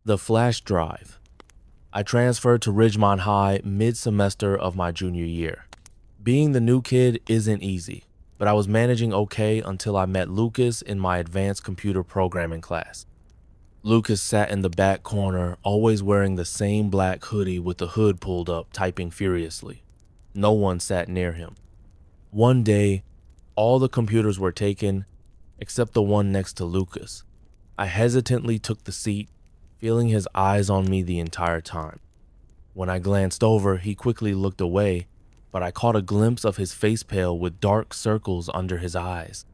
The flash drive. I transferred to Ridgemont High mid-semester of my junior year. Being the new kid isn't easy, but I was managing okay until I met Lucas in my advanced computer programming class. Lucas sat in the back corner, always wearing the same black hoodie with the hood pulled up, typing furiously. No one sat near him. One day, all the computers were taken, except the one next to Lucas. I hesitantly took the seat, feeling his eyes on me the entire time. When I glanced over, he quickly looked away, but I caught a glimpse of his face pale with dark circles under his eyes.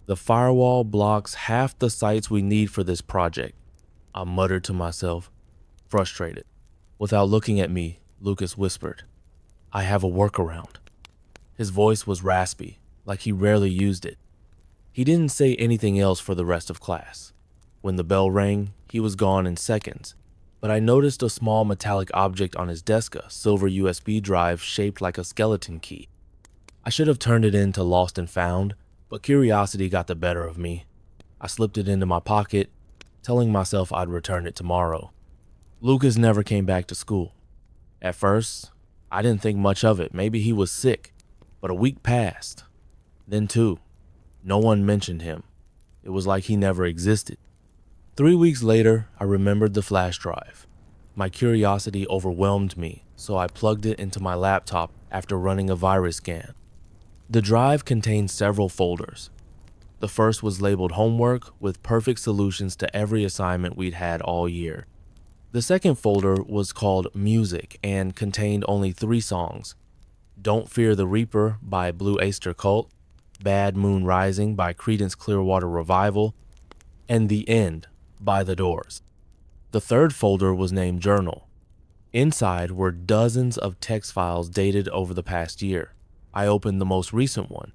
The firewall blocks half the sites we need for this project, I muttered to myself, frustrated. Without looking at me, Lucas whispered, "I have a workaround." His voice was raspy, like he rarely used it. He didn't say anything else for the rest of class. When the bell rang, he was gone in seconds, but I noticed a small metallic object on his desk, a silver USB drive shaped like a skeleton key. I should have turned it in to Lost and Found, but curiosity got the better of me. I slipped it into my pocket, telling myself I'd return it tomorrow. Lucas never came back to school. At first, I didn't think much of it. Maybe he was sick, but a week passed. Then 2. No one mentioned him. It was like he never existed. 3 weeks later, I remembered the flash drive. My curiosity overwhelmed me, so I plugged it into my laptop after running a virus scan. The drive contained several folders. The first was labeled homework with perfect solutions to every assignment we'd had all year. The second folder was called music and contained only 3 songs: Don't Fear the Reaper by Blue Oyster Cult, Bad Moon Rising by Creedence Clearwater Revival, and The End by The Doors. The third folder was named Journal. Inside were dozens of text files dated over the past year. I opened the most recent one.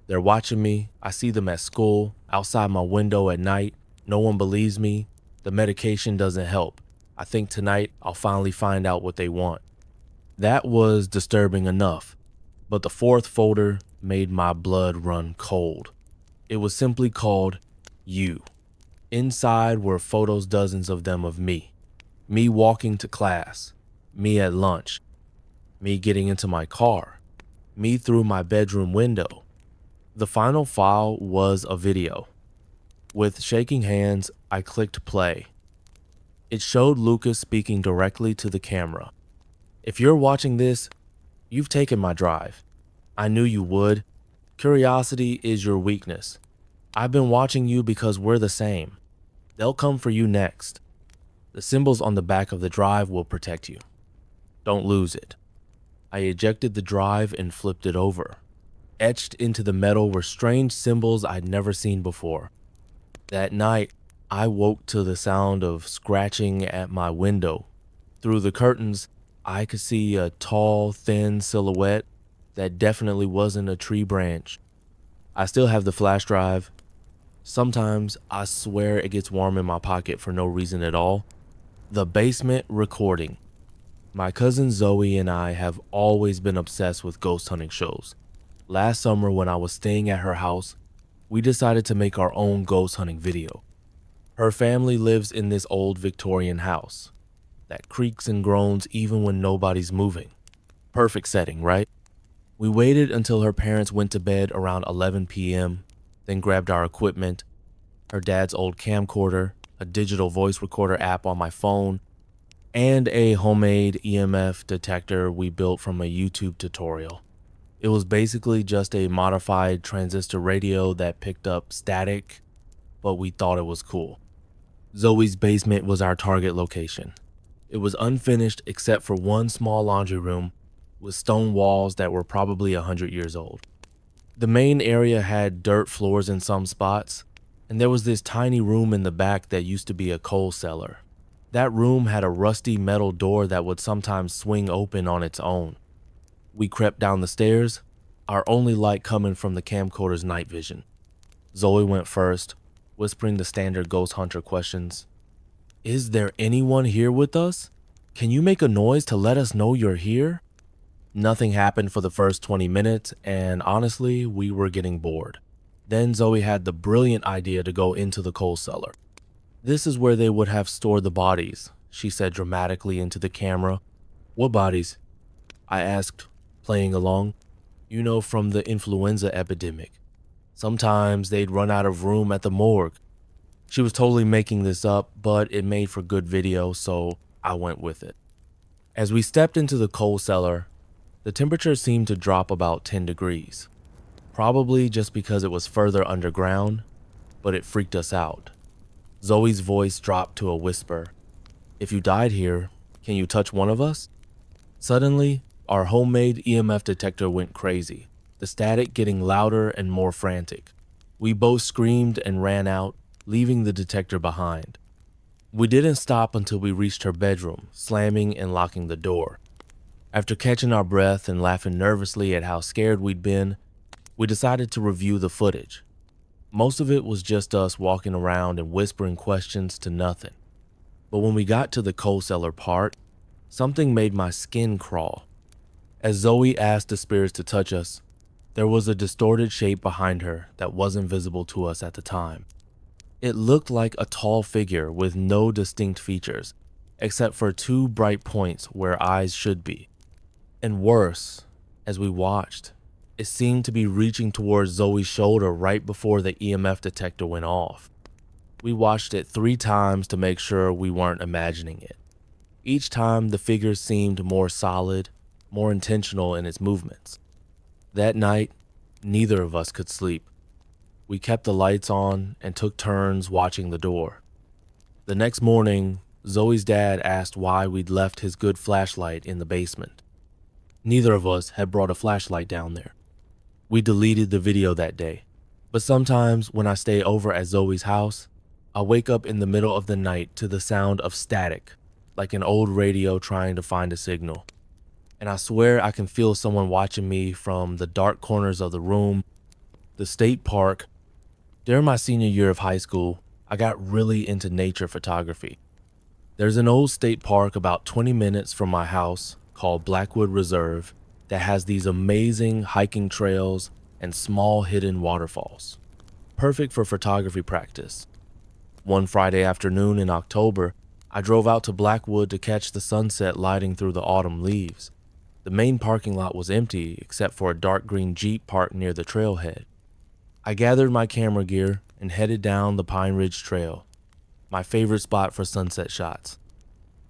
They're watching me. I see them at school, outside my window at night. No one believes me. The medication doesn't help. I think tonight I'll finally find out what they want. That was disturbing enough, but the fourth folder made my blood run cold. It was simply called You. Inside were photos, dozens of them, of me. Me walking to class. Me at lunch. Me getting into my car. Me through my bedroom window. The final file was a video. With shaking hands, I clicked play. It showed Lucas speaking directly to the camera. "If you're watching this, you've taken my drive. I knew you would. Curiosity is your weakness. I've been watching you because we're the same. They'll come for you next. The symbols on the back of the drive will protect you. Don't lose it." I ejected the drive and flipped it over. Etched into the metal were strange symbols I'd never seen before. That night, I woke to the sound of scratching at my window. Through the curtains, I could see a tall, thin silhouette that definitely wasn't a tree branch. I still have the flash drive. Sometimes I swear it gets warm in my pocket for no reason at all. The basement recording. My cousin Zoe and I have always been obsessed with ghost hunting shows. Last summer when I was staying at her house, we decided to make our own ghost hunting video. Her family lives in this old Victorian house that creaks and groans even when nobody's moving. Perfect setting, right? We waited until her parents went to bed around 11 p.m., then grabbed our equipment, her dad's old camcorder, a digital voice recorder app on my phone, and a homemade EMF detector we built from a YouTube tutorial. It was basically just a modified transistor radio that picked up static, but we thought it was cool. Zoe's basement was our target location. It was unfinished except for one small laundry room with stone walls that were probably 100 years old. The main area had dirt floors in some spots, and there was this tiny room in the back that used to be a coal cellar. That room had a rusty metal door that would sometimes swing open on its own. We crept down the stairs, our only light coming from the camcorder's night vision. Zoe went first, whispering the standard ghost hunter questions. "Is there anyone here with us? Can you make a noise to let us know you're here?" Nothing happened for the first 20 minutes, and honestly, we were getting bored. Then Zoe had the brilliant idea to go into the coal cellar. "This is where they would have stored the bodies," she said dramatically into the camera. "What bodies?" I asked, playing along. "You know, from the influenza epidemic. Sometimes they'd run out of room at the morgue." She was totally making this up, but it made for good video, so I went with it. As we stepped into the coal cellar, the temperature seemed to drop about 10 degrees. Probably just because it was further underground, but it freaked us out. Zoe's voice dropped to a whisper. "If you died here, can you touch one of us?" Suddenly, our homemade EMF detector went crazy, the static getting louder and more frantic. We both screamed and ran out, leaving the detector behind. We didn't stop until we reached her bedroom, slamming and locking the door. After catching our breath and laughing nervously at how scared we'd been, we decided to review the footage. Most of it was just us walking around and whispering questions to nothing. But when we got to the coal cellar part, something made my skin crawl. As Zoe asked the spirits to touch us, there was a distorted shape behind her that wasn't visible to us at the time. It looked like a tall figure with no distinct features, except for two bright points where eyes should be. And worse, as we watched, it seemed to be reaching towards Zoe's shoulder right before the EMF detector went off. We watched it 3 times to make sure we weren't imagining it. Each time the figure seemed more solid, more intentional in its movements. That night, neither of us could sleep. We kept the lights on and took turns watching the door. The next morning, Zoe's dad asked why we'd left his good flashlight in the basement. Neither of us had brought a flashlight down there. We deleted the video that day, but sometimes when I stay over at Zoe's house, I wake up in the middle of the night to the sound of static, like an old radio trying to find a signal. And I swear I can feel someone watching me from the dark corners of the room, the state park. During my senior year of high school, I got really into nature photography. There's an old state park about 20 minutes from my house called Blackwood Reserve that has these amazing hiking trails and small hidden waterfalls. Perfect for photography practice. One Friday afternoon in October, I drove out to Blackwood to catch the sunset lighting through the autumn leaves. The main parking lot was empty except for a dark green Jeep parked near the trailhead. I gathered my camera gear and headed down the Pine Ridge Trail, my favorite spot for sunset shots.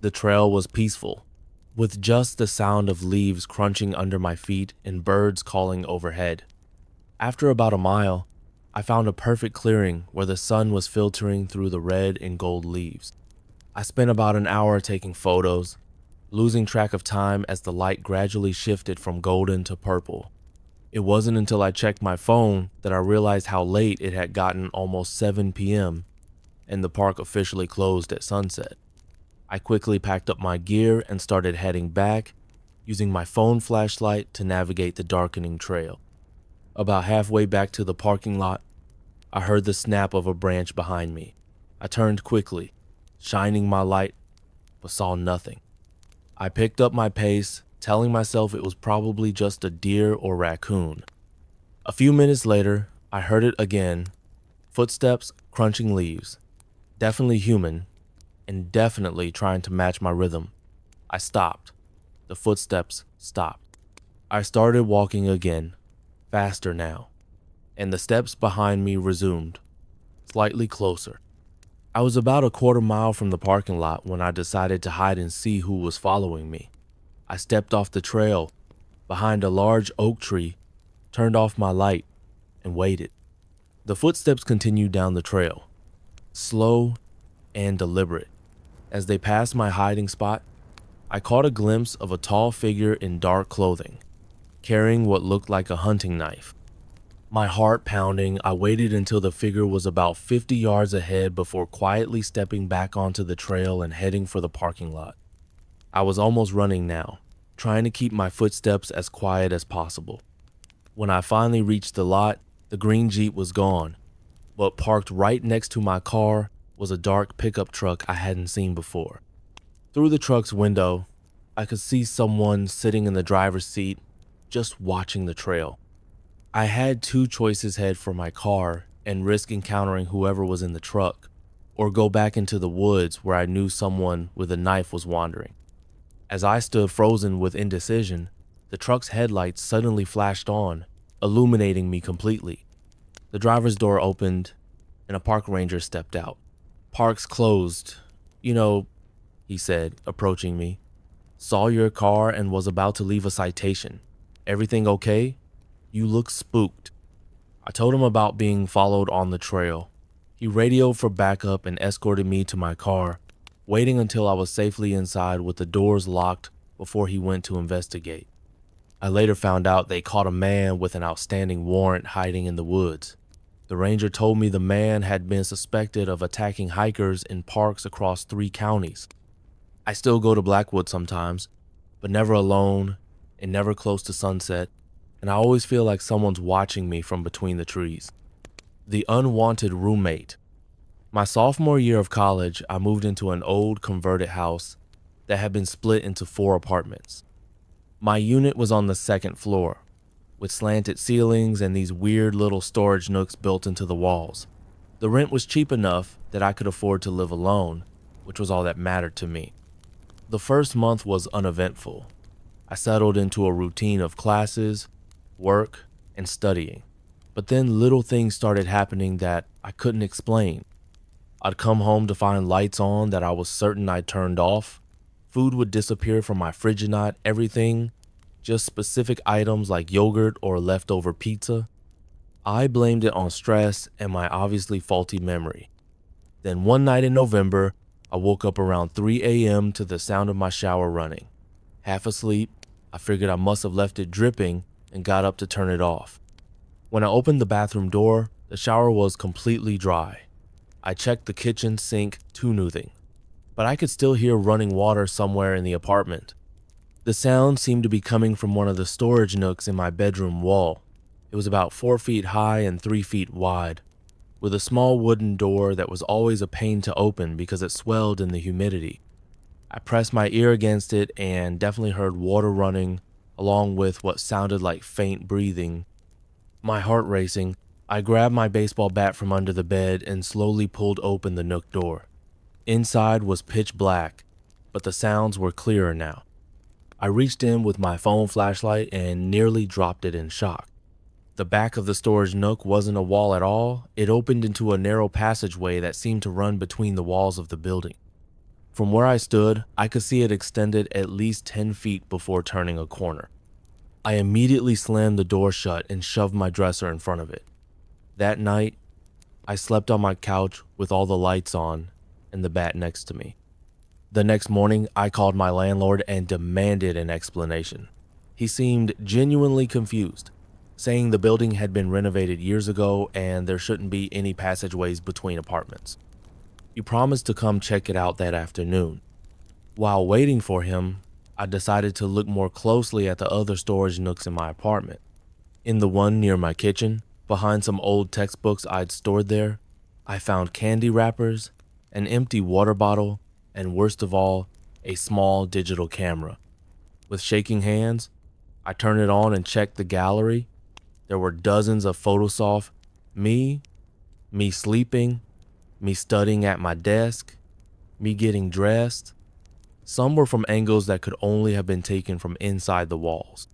The trail was peaceful, with just the sound of leaves crunching under my feet and birds calling overhead. After about a mile, I found a perfect clearing where the sun was filtering through the red and gold leaves. I spent about an hour taking photos, losing track of time as the light gradually shifted from golden to purple. It wasn't until I checked my phone that I realized how late it had gotten, almost 7 p.m., and the park officially closed at sunset. I quickly packed up my gear and started heading back, using my phone flashlight to navigate the darkening trail. About halfway back to the parking lot, I heard the snap of a branch behind me. I turned quickly, shining my light, but saw nothing. I picked up my pace, telling myself it was probably just a deer or raccoon. A few minutes later, I heard it again, footsteps crunching leaves. Definitely human, and definitely trying to match my rhythm. I stopped. The footsteps stopped. I started walking again, faster now, and the steps behind me resumed, slightly closer. I was about a quarter mile from the parking lot when I decided to hide and see who was following me. I stepped off the trail, behind a large oak tree, turned off my light, and waited. The footsteps continued down the trail, slow and deliberate. As they passed my hiding spot, I caught a glimpse of a tall figure in dark clothing, carrying what looked like a hunting knife. My heart pounding, I waited until the figure was about 50 yards ahead before quietly stepping back onto the trail and heading for the parking lot. I was almost running now, trying to keep my footsteps as quiet as possible. When I finally reached the lot, the green Jeep was gone, but parked right next to my car was a dark pickup truck I hadn't seen before. Through the truck's window, I could see someone sitting in the driver's seat, just watching the trail. I had 2 choices: head for my car and risk encountering whoever was in the truck, or go back into the woods where I knew someone with a knife was wandering. As I stood frozen with indecision, the truck's headlights suddenly flashed on, illuminating me completely. The driver's door opened, and a park ranger stepped out. "Park's closed. You know," he said, approaching me. "Saw your car and was about to leave a citation. Everything okay? You look spooked." I told him about being followed on the trail. He radioed for backup and escorted me to my car, waiting until I was safely inside with the doors locked before he went to investigate. I later found out they caught a man with an outstanding warrant hiding in the woods. The ranger told me the man had been suspected of attacking hikers in parks across 3 counties. I still go to Blackwood sometimes, but never alone and never close to sunset, and I always feel like someone's watching me from between the trees. The Unwanted Roommate. My sophomore year of college, I moved into an old converted house that had been split into 4 apartments. My unit was on the 2nd floor, with slanted ceilings and these weird little storage nooks built into the walls. The rent was cheap enough that I could afford to live alone, which was all that mattered to me. The first month was uneventful. I settled into a routine of classes, work, and studying. But then little things started happening that I couldn't explain. I'd come home to find lights on that I was certain I'd turned off. Food would disappear from my fridge, not everything, just specific items like yogurt or leftover pizza. I blamed it on stress and my obviously faulty memory. Then one night in November, I woke up around 3 a.m. to the sound of my shower running. Half asleep, I figured I must have left it dripping and got up to turn it off. When I opened the bathroom door, the shower was completely dry. I checked the kitchen sink to nothing, but I could still hear running water somewhere in the apartment. The sound seemed to be coming from one of the storage nooks in my bedroom wall. It was about 4 feet high and 3 feet wide, with a small wooden door that was always a pain to open because it swelled in the humidity. I pressed my ear against it and definitely heard water running, along with what sounded like faint breathing. My heart racing, I grabbed my baseball bat from under the bed and slowly pulled open the nook door. Inside was pitch black, but the sounds were clearer now. I reached in with my phone flashlight and nearly dropped it in shock. The back of the storage nook wasn't a wall at all. It opened into a narrow passageway that seemed to run between the walls of the building. From where I stood, I could see it extended at least 10 feet before turning a corner. I immediately slammed the door shut and shoved my dresser in front of it. That night, I slept on my couch with all the lights on and the bat next to me. The next morning, I called my landlord and demanded an explanation. He seemed genuinely confused, saying the building had been renovated years ago and there shouldn't be any passageways between apartments. He promised to come check it out that afternoon. While waiting for him, I decided to look more closely at the other storage nooks in my apartment. In the one near my kitchen, behind some old textbooks I'd stored there, I found candy wrappers, an empty water bottle, and worst of all, a small digital camera. With shaking hands, I turned it on and checked the gallery. There were dozens of photos of me sleeping, me studying at my desk, me getting dressed. Some were from angles that could only have been taken from inside the walls.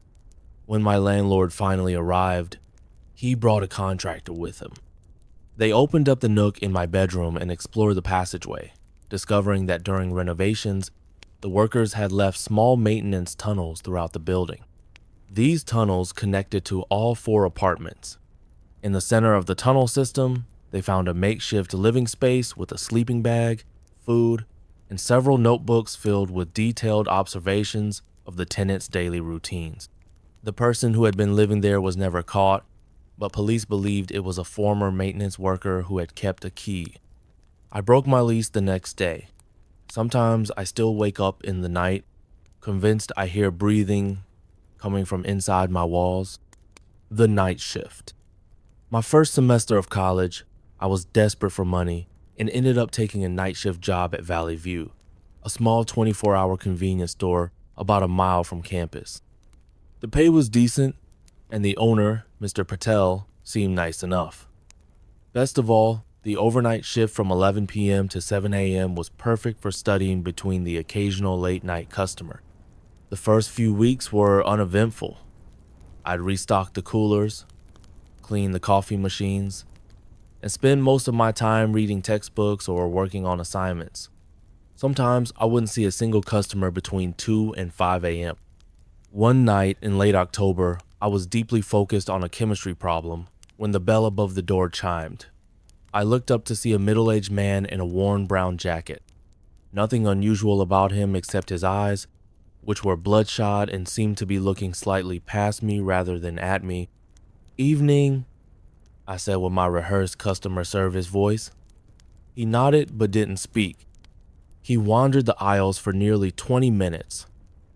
When my landlord finally arrived, he brought a contractor with him. They opened up the nook in my bedroom and explored the passageway, discovering that during renovations, the workers had left small maintenance tunnels throughout the building. These tunnels connected to all 4 apartments. In the center of the tunnel system, they found a makeshift living space with a sleeping bag, food, and several notebooks filled with detailed observations of the tenants' daily routines. The person who had been living there was never caught, but police believed it was a former maintenance worker who had kept a key. I broke my lease the next day. Sometimes I still wake up in the night, convinced I hear breathing coming from inside my walls. The night shift. My first semester of college, I was desperate for money and ended up taking a night shift job at Valley View, a small 24-hour convenience store about a mile from campus. The pay was decent, and the owner, Mr. Patel, seemed nice enough. Best of all, The overnight shift from 11 p.m. to 7 a.m. was perfect for studying between the occasional late night customer. The first few weeks were uneventful. I'd restock the coolers, clean the coffee machines, and spend most of my time reading textbooks or working on assignments. Sometimes I wouldn't see a single customer between 2 and 5 a.m. One night in late October, I was deeply focused on a chemistry problem when the bell above the door chimed. I looked up to see a middle-aged man in a worn brown jacket. Nothing unusual about him except his eyes, which were bloodshot and seemed to be looking slightly past me rather than at me. "Evening," I said with my rehearsed customer service voice. He nodded but didn't speak. He wandered the aisles for nearly 20 minutes,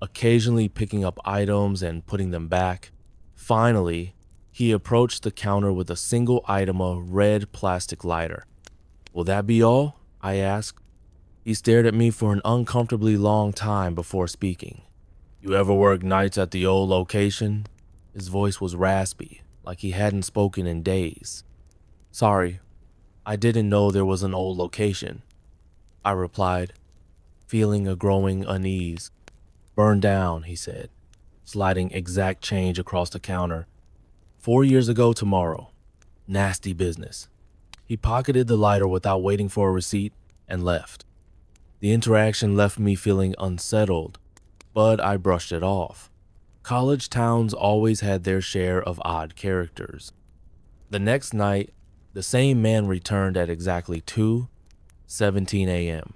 occasionally picking up items and putting them back. Finally, he approached the counter with a single item of red plastic lighter. "Will that be all?" I asked. He stared at me for an uncomfortably long time before speaking. "You ever work nights at the old location?" His voice was raspy, like he hadn't spoken in days. "Sorry, I didn't know there was an old location," I replied, feeling a growing unease. "Burned down," he said, sliding exact change across the counter. 4 years ago tomorrow. Nasty business." He pocketed the lighter without waiting for a receipt and left. The interaction left me feeling unsettled, but I brushed it off. College towns always had their share of odd characters. The next night, the same man returned at exactly 2:17 a.m.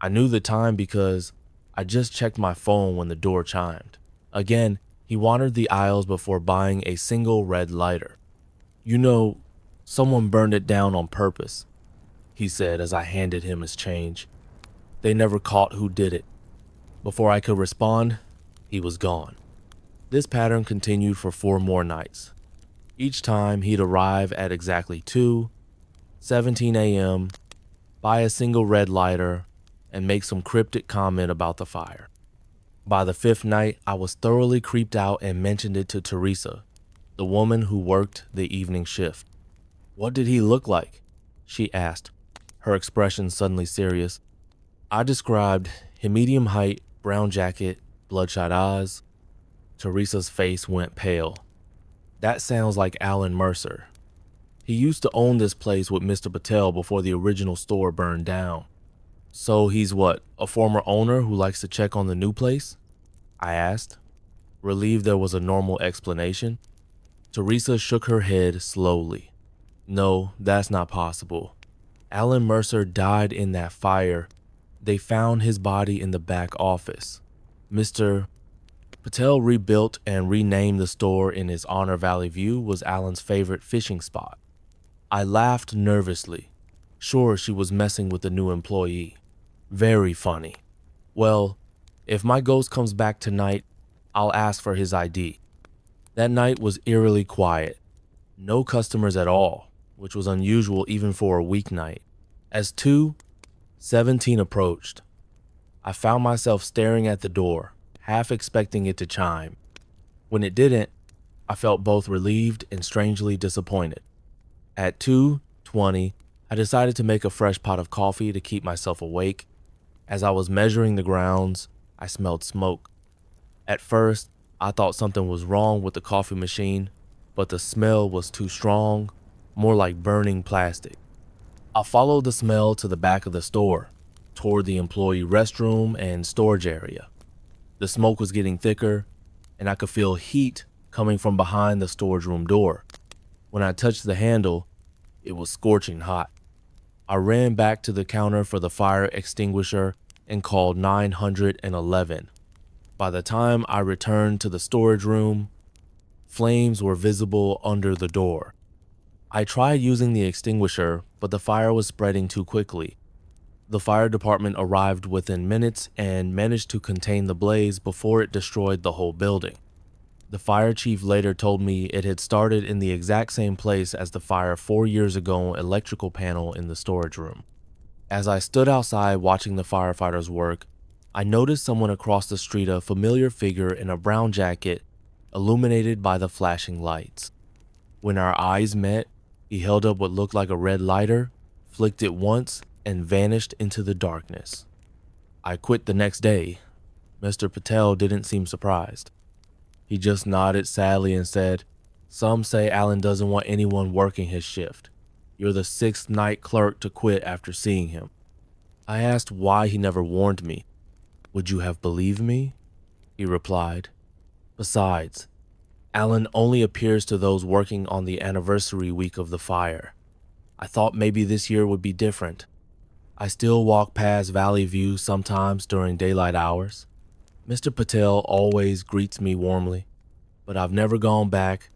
I knew the time because I just checked my phone when the door chimed. Again, he wandered the aisles before buying a single red lighter. "You know, someone burned it down on purpose," he said as I handed him his change. "They never caught who did it." Before I could respond, he was gone. This pattern continued for 4 more nights. Each time he'd arrive at exactly 2:17 a.m., buy a single red lighter, and make some cryptic comment about the fire. By the 5th night, I was thoroughly creeped out and mentioned it to Teresa, the woman who worked the evening shift. "What did he look like?" she asked, her expression suddenly serious. I described him: medium height, brown jacket, bloodshot eyes. Teresa's face went pale. "That sounds like Alan Mercer. He used to own this place with Mr. Patel before the original store burned down." "So he's what, a former owner who likes to check on the new place?" I asked, relieved there was a normal explanation. Teresa shook her head slowly. "No, that's not possible. Alan Mercer died in that fire. They found his body in the back office. Mr. Patel rebuilt and renamed the store in his honor. Valley View was Alan's favorite fishing spot." I laughed nervously, sure she was messing with the new employee. "Very funny. Well, if my ghost comes back tonight, I'll ask for his ID." That night was eerily quiet. No customers at all, which was unusual even for a weeknight. As 2:17 approached, I found myself staring at the door, half expecting it to chime. When it didn't, I felt both relieved and strangely disappointed. At 2:20, I decided to make a fresh pot of coffee to keep myself awake. As I was measuring the grounds, I smelled smoke. At first, I thought something was wrong with the coffee machine, but the smell was too strong, more like burning plastic. I followed the smell to the back of the store, toward the employee restroom and storage area. The smoke was getting thicker, and I could feel heat coming from behind the storage room door. When I touched the handle, it was scorching hot. I ran back to the counter for the fire extinguisher and called 911. By the time I returned to the storage room, flames were visible under the door. I tried using the extinguisher, but the fire was spreading too quickly. The fire department arrived within minutes and managed to contain the blaze before it destroyed the whole building. The fire chief later told me it had started in the exact same place as the fire 4 years ago electrical panel in the storage room. As I stood outside watching the firefighters work, I noticed someone across the street, a familiar figure in a brown jacket, illuminated by the flashing lights. When our eyes met, he held up what looked like a red lighter, flicked it once, and vanished into the darkness. I quit the next day. Mr. Patel didn't seem surprised. He just nodded sadly and said, "Some say Alan doesn't want anyone working his shift. You're the sixth night clerk to quit after seeing him." I asked why he never warned me. "Would you have believed me?" he replied. "Besides, Alan only appears to those working on the anniversary week of the fire. I thought maybe this year would be different. I still walk past Valley View sometimes during daylight hours. Mr. Patel always greets me warmly, but I've never gone back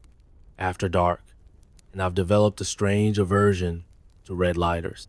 after dark, and I've developed a strange aversion to red lighters."